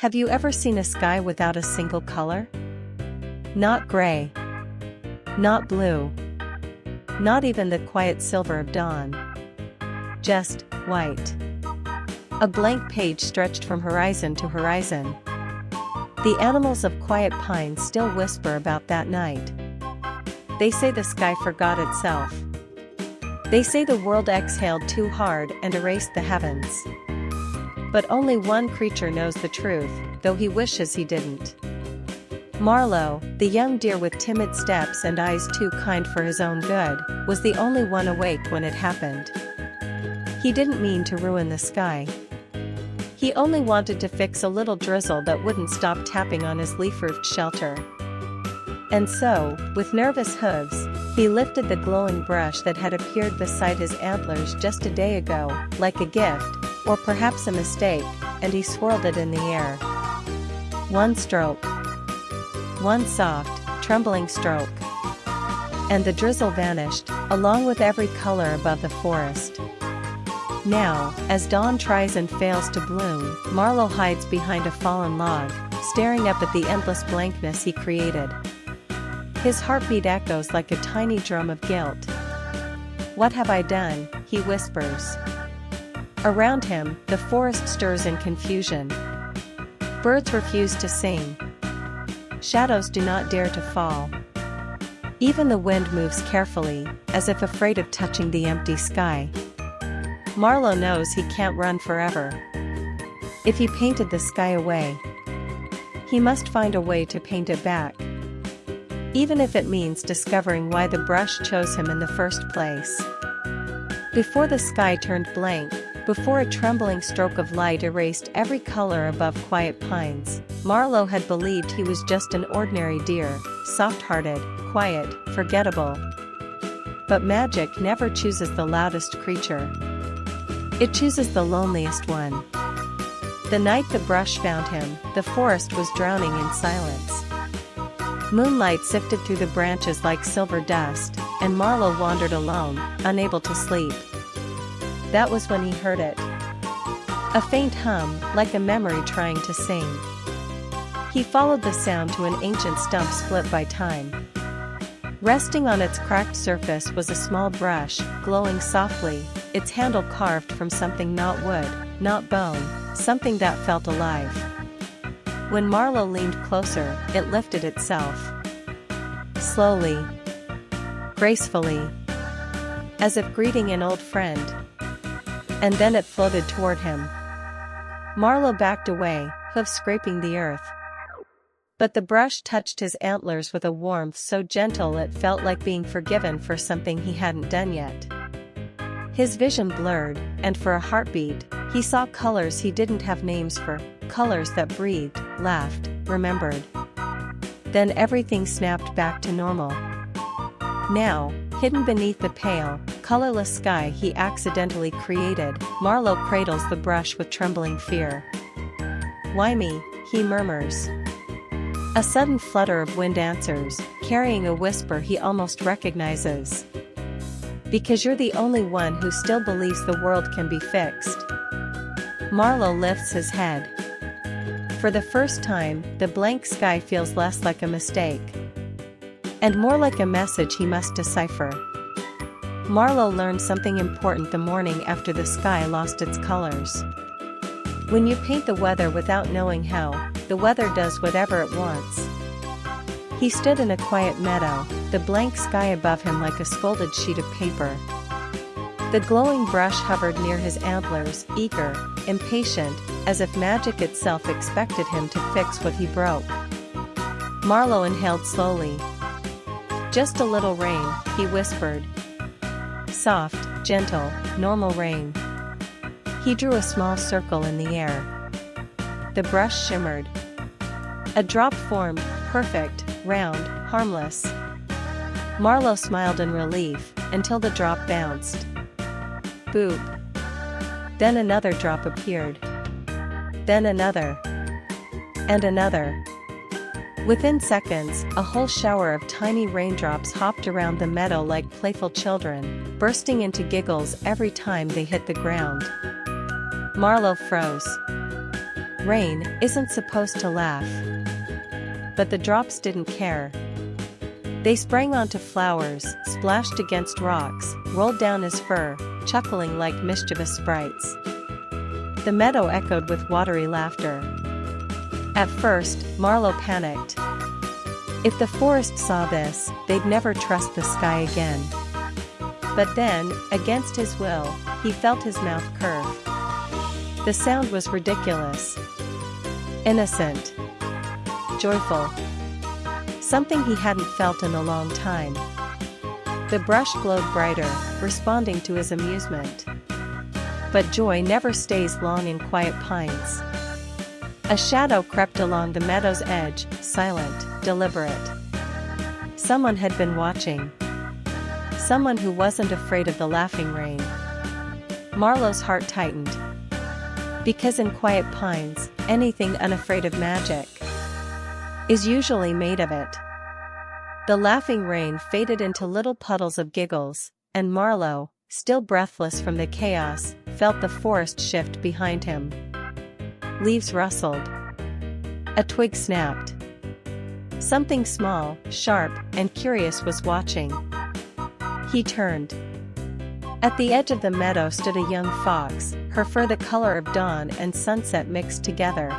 Have you ever seen a sky without a single color? Not gray. Not blue. Not even the quiet silver of dawn. Just white. A blank page stretched from horizon to horizon. The animals of quiet pines still whisper about that night. They say the sky forgot itself. They say the world exhaled too hard and erased the heavens. But only one creature knows the truth, though he wishes he didn't. Marlow, the young deer with timid steps and eyes too kind for his own good, was the only one awake when it happened. He didn't mean to ruin the sky. He only wanted to fix a little drizzle that wouldn't stop tapping on his leaf-roofed shelter. And so, with nervous hooves, he lifted the glowing brush that had appeared beside his antlers just a day ago, like a gift, or perhaps a mistake, and he swirled it in the air. One stroke. One soft, trembling stroke. And the drizzle vanished, along with every color above the forest. Now, as dawn tries and fails to bloom, Marlow hides behind a fallen log, staring up at the endless blankness he created. His heartbeat echoes like a tiny drum of guilt. "What have I done?" he whispers. Around him, the forest stirs in confusion. Birds refuse to sing. Shadows do not dare to fall. Even the wind moves carefully, as if afraid of touching the empty sky. Marlow knows he can't run forever. If he painted the sky away, he must find a way to paint it back. Even if it means discovering why the brush chose him in the first place. Before the sky turned blank, before a trembling stroke of light erased every color above quiet pines, Marlow had believed he was just an ordinary deer, soft-hearted, quiet, forgettable. But magic never chooses the loudest creature. It chooses the loneliest one. The night the brush found him, the forest was drowning in silence. Moonlight sifted through the branches like silver dust, and Marlow wandered alone, unable to sleep. That was when he heard it. A faint hum, like a memory trying to sing. He followed the sound to an ancient stump split by time. Resting on its cracked surface was a small brush, glowing softly, its handle carved from something not wood, not bone, something that felt alive. When Marlow leaned closer, it lifted itself. Slowly. Gracefully. As if greeting an old friend. And then it floated toward him. Marlow backed away, hooves scraping the earth. But the brush touched his antlers with a warmth so gentle it felt like being forgiven for something he hadn't done yet. His vision blurred, and for a heartbeat, he saw colors he didn't have names for, colors that breathed, laughed, remembered. Then everything snapped back to normal. Now, hidden beneath the pale, colorless sky he accidentally created, Marlow cradles the brush with trembling fear. "Why me?" he murmurs. A sudden flutter of wind answers, carrying a whisper he almost recognizes. "Because you're the only one who still believes the world can be fixed." Marlow lifts his head. For the first time, the blank sky feels less like a mistake. And more like a message he must decipher. Marlow learned something important the morning after the sky lost its colors. When you paint the weather without knowing how, the weather does whatever it wants. He stood in a quiet meadow, the blank sky above him like a scolded sheet of paper. The glowing brush hovered near his antlers, eager, impatient, as if magic itself expected him to fix what he broke. Marlow inhaled slowly. "Just a little rain," he whispered. Soft, gentle, normal rain. He drew a small circle in the air. The brush shimmered. A drop formed, perfect, round, harmless. Marlow smiled in relief, until the drop bounced. Boop. Then another drop appeared. Then another. And another. Within seconds, a whole shower of tiny raindrops hopped around the meadow like playful children, bursting into giggles every time they hit the ground. Marlow froze. Rain isn't supposed to laugh. But the drops didn't care. They sprang onto flowers, splashed against rocks, rolled down his fur, chuckling like mischievous sprites. The meadow echoed with watery laughter. At first, Marlow panicked. If the forest saw this, they'd never trust the sky again. But then, against his will, he felt his mouth curve. The sound was ridiculous. Innocent. Joyful. Something he hadn't felt in a long time. The brush glowed brighter, responding to his amusement. But joy never stays long in quiet pines. A shadow crept along the meadow's edge, silent, deliberate. Someone had been watching. Someone who wasn't afraid of the laughing rain. Marlow's heart tightened. Because in quiet pines, anything unafraid of magic is usually made of it. The laughing rain faded into little puddles of giggles, and Marlow, still breathless from the chaos, felt the forest shift behind him. Leaves rustled. A twig snapped. Something small, sharp, and curious was watching. He turned. At the edge of the meadow stood a young fox, her fur the color of dawn and sunset mixed together.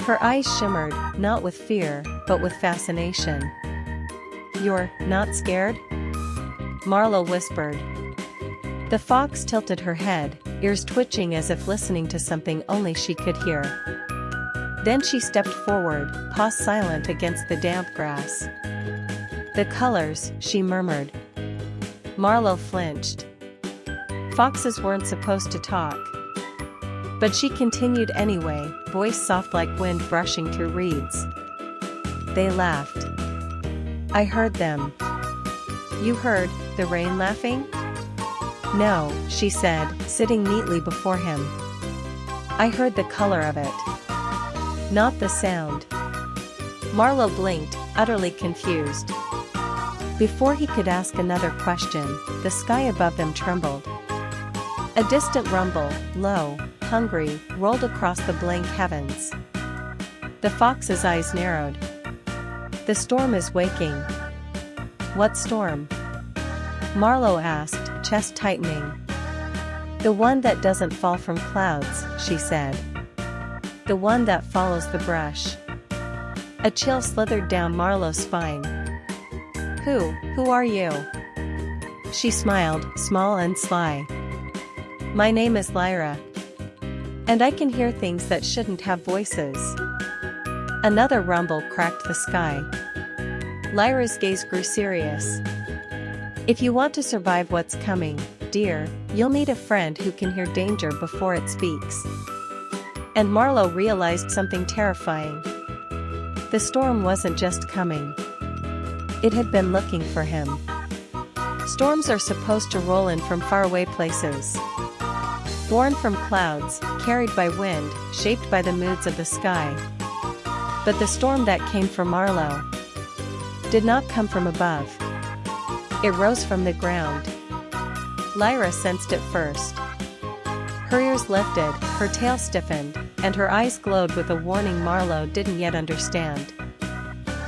Her eyes shimmered, not with fear, but with fascination. "You're not scared?" Marlow whispered. The fox tilted her head, ears twitching as if listening to something only she could hear. Then she stepped forward, paws silent against the damp grass. "The colors," she murmured. Marlow flinched. Foxes weren't supposed to talk. But she continued anyway, voice soft like wind brushing through reeds. They laughed. "I heard them." "You heard the rain laughing?" "No," she said, sitting neatly before him. "I heard the color of it. Not the sound." Marlow blinked, utterly confused. Before he could ask another question, the sky above them trembled. A distant rumble, low, hungry, rolled across the blank heavens. The fox's eyes narrowed. "The storm is waking." "What storm?" Marlow asked, chest tightening. "The one that doesn't fall from clouds," she said. "The one that follows the brush." A chill slithered down Marlow's spine. Who are you?" She smiled, small and sly. "My name is Lyra. And I can hear things that shouldn't have voices." Another rumble cracked the sky. Lyra's gaze grew serious. "If you want to survive what's coming, dear, you'll need a friend who can hear danger before it speaks." And Marlow realized something terrifying. The storm wasn't just coming. It had been looking for him. Storms are supposed to roll in from faraway places. Born from clouds, carried by wind, shaped by the moods of the sky. But the storm that came for Marlow did not come from above. It rose from the ground. Lyra sensed it first. Her ears lifted, her tail stiffened, and her eyes glowed with a warning Marlow didn't yet understand.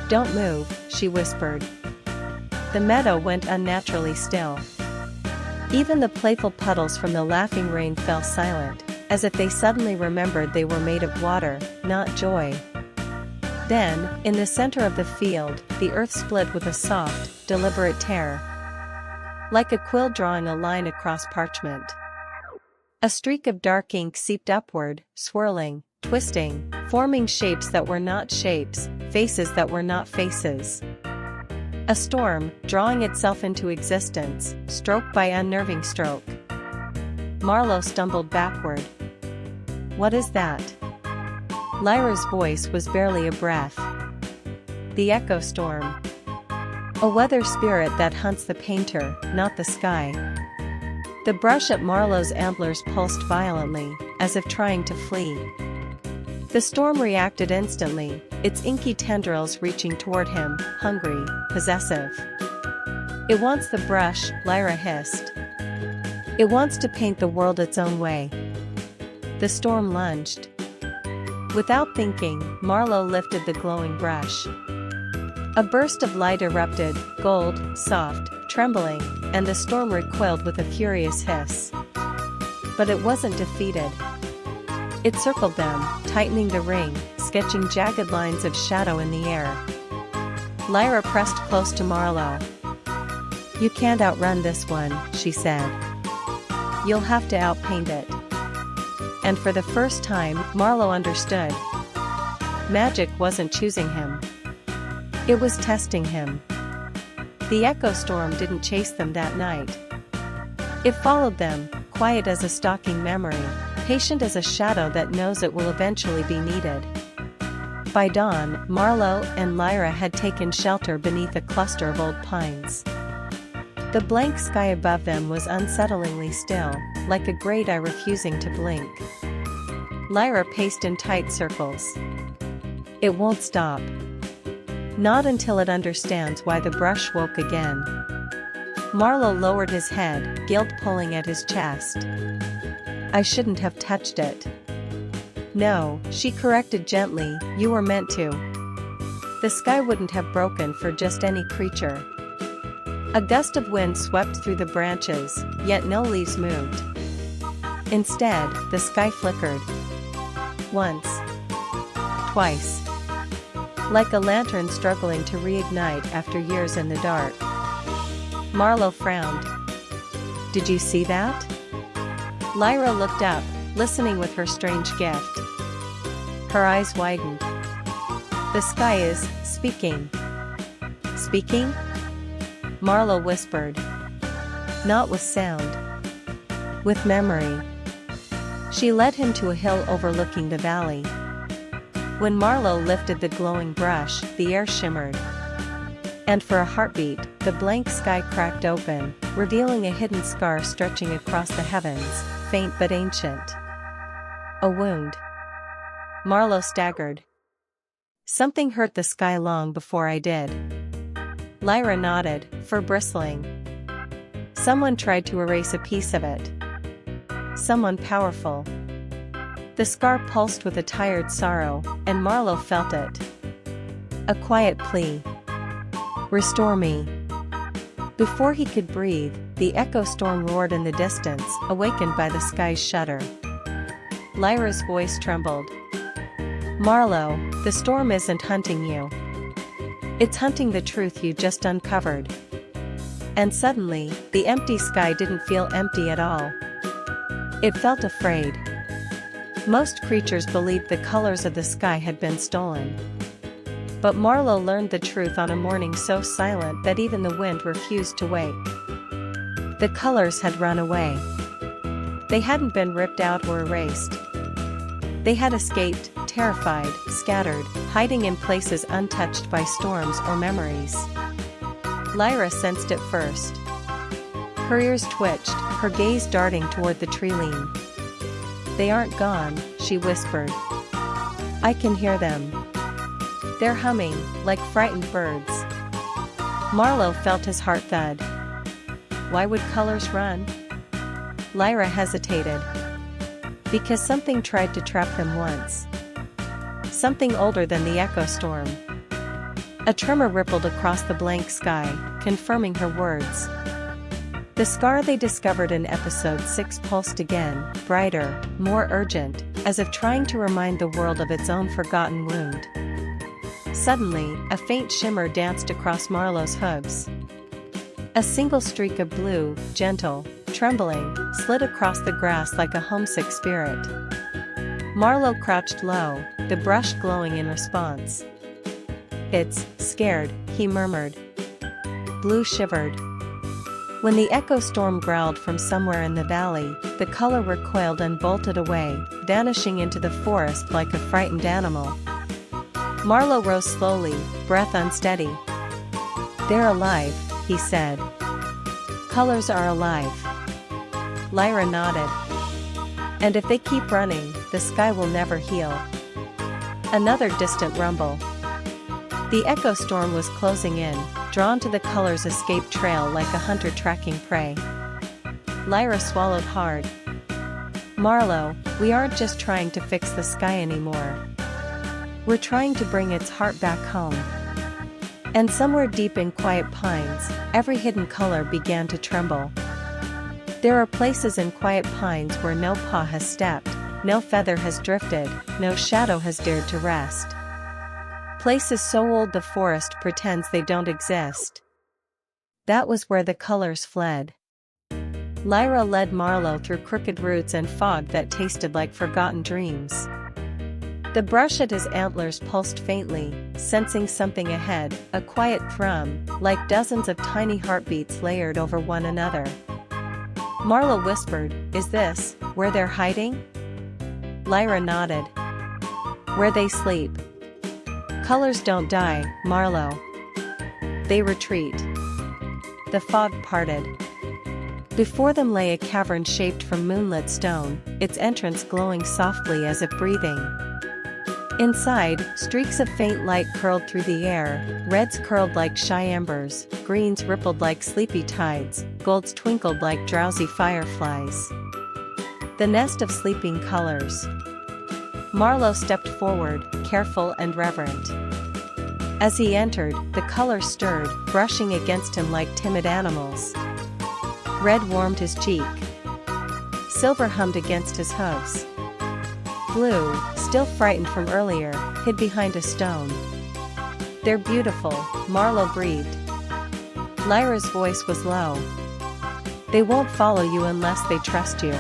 "Don't move," she whispered. The meadow went unnaturally still. Even the playful puddles from the laughing rain fell silent, as if they suddenly remembered they were made of water, not joy. Then, in the center of the field, the earth split with a soft, deliberate tear. Like a quill drawing a line across parchment. A streak of dark ink seeped upward, swirling, twisting, forming shapes that were not shapes, faces that were not faces. A storm, drawing itself into existence, stroke by unnerving stroke. Marlow stumbled backward. "What is that?" Lyra's voice was barely a breath. "The echo storm. A weather spirit that hunts the painter, not the sky." The brush at Marlow's antlers pulsed violently, as if trying to flee. The storm reacted instantly, its inky tendrils reaching toward him, hungry, possessive. "It wants the brush," Lyra hissed. "It wants to paint the world its own way." The storm lunged. Without thinking, Marlow lifted the glowing brush. A burst of light erupted, gold, soft, trembling, and the storm recoiled with a furious hiss. But it wasn't defeated. It circled them, tightening the ring, sketching jagged lines of shadow in the air. Lyra pressed close to Marlow. "You can't outrun this one," she said. "You'll have to outpaint it." And for the first time, Marlow understood. Magic wasn't choosing him. It was testing him. The echo storm didn't chase them that night. It followed them, quiet as a stalking memory, patient as a shadow that knows it will eventually be needed. By dawn, Marlow and Lyra had taken shelter beneath a cluster of old pines. The blank sky above them was unsettlingly still, like a great eye refusing to blink. Lyra paced in tight circles. It won't stop. Not until it understands why the brush woke again. Marlow lowered his head, guilt pulling at his chest. "I shouldn't have touched it." "No," she corrected gently, "you were meant to." The sky wouldn't have broken for just any creature. A gust of wind swept through the branches, yet no leaves moved. Instead, the sky flickered. Once. Twice. Like a lantern struggling to reignite after years in the dark. Marlow frowned. "Did you see that?" Lyra looked up, listening with her strange gift. Her eyes widened. "The sky is speaking." "Speaking?" Marlow whispered. "Not with sound. With memory." She led him to a hill overlooking the valley. When Marlow lifted the glowing brush, the air shimmered. And for a heartbeat, the blank sky cracked open, revealing a hidden scar stretching across the heavens, faint but ancient. A wound. Marlow staggered. "Something hurt the sky long before I did." Lyra nodded, fur bristling. "Someone tried to erase a piece of it. Someone powerful." The scar pulsed with a tired sorrow, and Marlow felt it. A quiet plea. "Restore me." Before he could breathe, the echo storm roared in the distance, awakened by the sky's shudder. Lyra's voice trembled. "Marlow, the storm isn't hunting you. It's hunting the truth you just uncovered." And suddenly, the empty sky didn't feel empty at all. It felt afraid. Most creatures believed the colors of the sky had been stolen. But Marlow learned the truth on a morning so silent that even the wind refused to wake. The colors had run away. They hadn't been ripped out or erased. They had escaped, terrified, scattered, hiding in places untouched by storms or memories. Lyra sensed it first. Her ears twitched, her gaze darting toward the tree line. "They aren't gone," she whispered. "I can hear them. They're humming, like frightened birds." Marlow felt his heart thud. Why would colors run? Lyra hesitated. Because something tried to trap them once. Something older than the echo storm. A tremor rippled across the blank sky, confirming her words. The scar they discovered in episode 6 pulsed again, brighter, more urgent, as if trying to remind the world of its own forgotten wound. Suddenly, a faint shimmer danced across Marlow's hooves. A single streak of blue, gentle, trembling, slid across the grass like a homesick spirit. Marlow crouched low, the brush glowing in response. "It's scared," he murmured. Blue shivered. When the echo storm growled from somewhere in the valley, the color recoiled and bolted away, vanishing into the forest like a frightened animal. Marlow rose slowly, breath unsteady. "They're alive," he said. "Colors are alive." Lyra nodded. "And if they keep running, the sky will never heal." Another distant rumble. The echo storm was closing in, drawn to the color's escape trail like a hunter tracking prey. Lyra swallowed hard. "Marlow, we aren't just trying to fix the sky anymore. We're trying to bring its heart back home. And somewhere deep in quiet pines, every hidden color began to tremble. There are places in quiet pines where no paw has stepped, no feather has drifted, no shadow has dared to rest. Places so old the forest pretends they don't exist. That was where the colors fled. Lyra led Marlow through crooked roots and fog that tasted like forgotten dreams. The brush at his antlers pulsed faintly, sensing something ahead, a quiet thrum, like dozens of tiny heartbeats layered over one another. Marlow whispered, "Is this where they're hiding?" Lyra nodded. "Where they sleep." "Colors don't die, Marlow. They retreat." The fog parted. Before them lay a cavern shaped from moonlit stone, its entrance glowing softly as if breathing. Inside, streaks of faint light curled through the air, reds curled like shy embers, greens rippled like sleepy tides, golds twinkled like drowsy fireflies. The nest of sleeping colors. Marlow stepped forward, careful and reverent. As he entered, the colors stirred, brushing against him like timid animals. Red warmed his cheek. Silver hummed against his hooves. Blue, still frightened from earlier, hid behind a stone. "They're beautiful," Marlow breathed. Lyra's voice was low. "They won't follow you unless they trust you.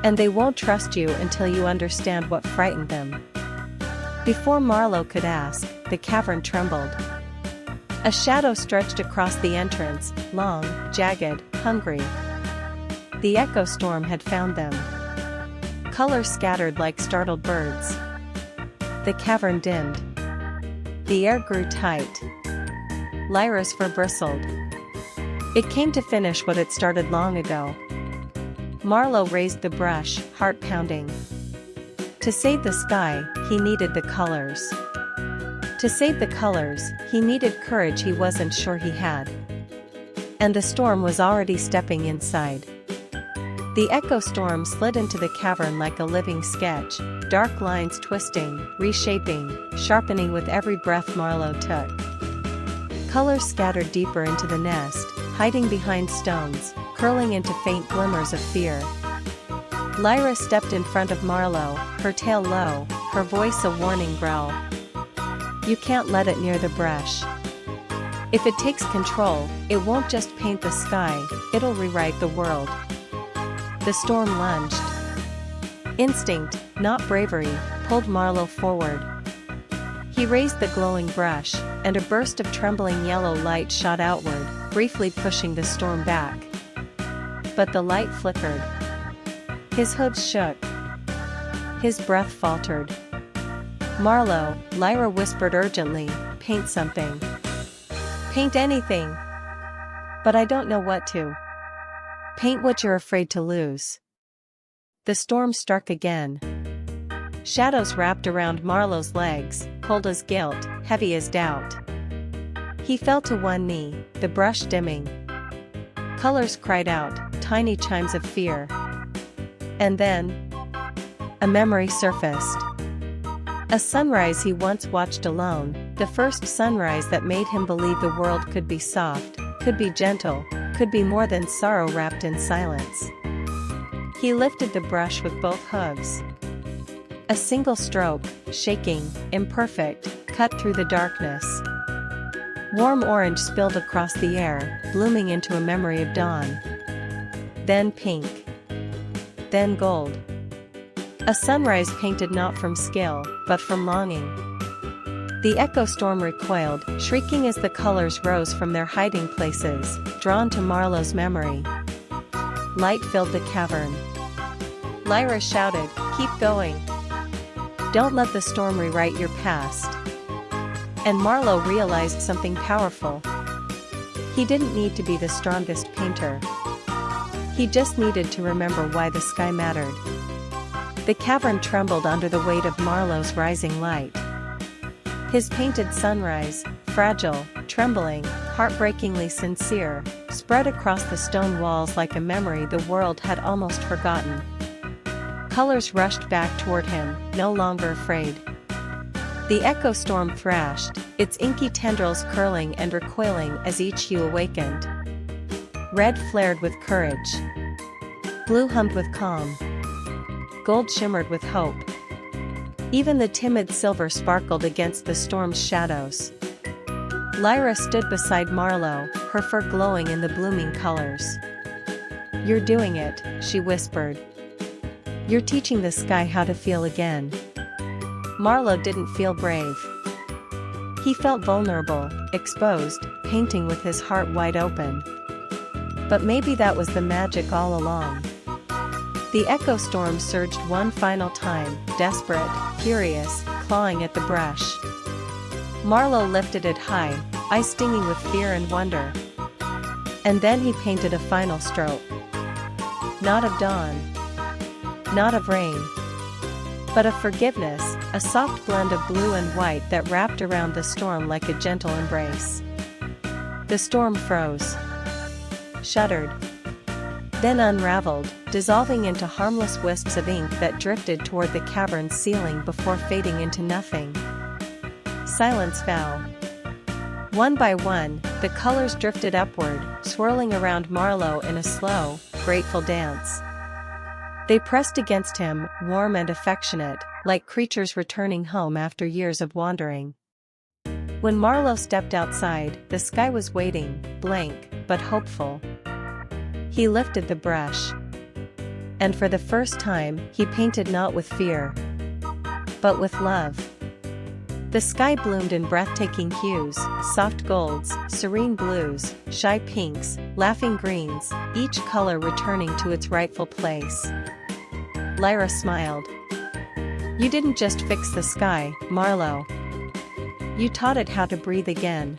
And they won't trust you until you understand what frightened them." Before Marlow could ask, the cavern trembled. A shadow stretched across the entrance, long, jagged, hungry. The echo storm had found them. Colors scattered like startled birds. The cavern dimmed. The air grew tight. Lyra's fur bristled. It came to finish what it started long ago. Marlow raised the brush, heart pounding. To save the sky, he needed the colors. To save the colors, he needed courage he wasn't sure he had. And the storm was already stepping inside. The echo storm slid into the cavern like a living sketch, dark lines twisting, reshaping, sharpening with every breath Marlow took. Colors scattered deeper into the nest, hiding behind stones, curling into faint glimmers of fear. Lyra stepped in front of Marlow, her tail low, her voice a warning growl. "You can't let it near the brush. If it takes control, it won't just paint the sky, it'll rewrite the world." The storm lunged. Instinct, not bravery, pulled Marlow forward. He raised the glowing brush, and a burst of trembling yellow light shot outward, briefly pushing the storm back. But the light flickered. His hooves shook. His breath faltered. "Marlow," Lyra whispered urgently, "paint something. Paint anything. But I don't know what to. Paint what you're afraid to lose." The storm struck again. Shadows wrapped around Marlow's legs, cold as guilt, heavy as doubt. He fell to one knee, the brush dimming. Colors cried out, tiny chimes of fear. And then, a memory surfaced. A sunrise he once watched alone, the first sunrise that made him believe the world could be soft, could be gentle, could be more than sorrow wrapped in silence. He lifted the brush with both hooves. A single stroke, shaking, imperfect, cut through the darkness. Warm orange spilled across the air, blooming into a memory of dawn. Then pink. Then gold. A sunrise painted not from skill, but from longing. The echo storm recoiled, shrieking as the colors rose from their hiding places, drawn to Marlow's memory. Light filled the cavern. Lyra shouted, "Keep going. Don't let the storm rewrite your past." And Marlow realized something powerful. He didn't need to be the strongest painter. He just needed to remember why the sky mattered. The cavern trembled under the weight of Marlow's rising light. His painted sunrise, fragile, trembling, heartbreakingly sincere, spread across the stone walls like a memory the world had almost forgotten. Colors rushed back toward him, no longer afraid. The echo storm thrashed, its inky tendrils curling and recoiling as each hue awakened. Red flared with courage. Blue hummed with calm. Gold shimmered with hope. Even the timid silver sparkled against the storm's shadows. Lyra stood beside Marlow, her fur glowing in the blooming colors. "You're doing it," she whispered. "You're teaching the sky how to feel again." Marlow didn't feel brave. He felt vulnerable, exposed, painting with his heart wide open. But maybe that was the magic all along. The echo storm surged one final time, desperate, furious, clawing at the brush. Marlow lifted it high, eyes stinging with fear and wonder. And then he painted a final stroke. Not of dawn. Not of rain. But of forgiveness, a soft blend of blue and white that wrapped around the storm like a gentle embrace. The storm froze. Shuddered. Then unraveled, dissolving into harmless wisps of ink that drifted toward the cavern's ceiling before fading into nothing. Silence fell. One by one, the colors drifted upward, swirling around Marlow in a slow, grateful dance. They pressed against him, warm and affectionate, like creatures returning home after years of wandering. When Marlow stepped outside, the sky was waiting, blank, but hopeful. He lifted the brush. And for the first time, he painted not with fear, but with love. The sky bloomed in breathtaking hues, soft golds, serene blues, shy pinks, laughing greens, each color returning to its rightful place. Lyra smiled. "You didn't just fix the sky, Marlow. You taught it how to breathe again."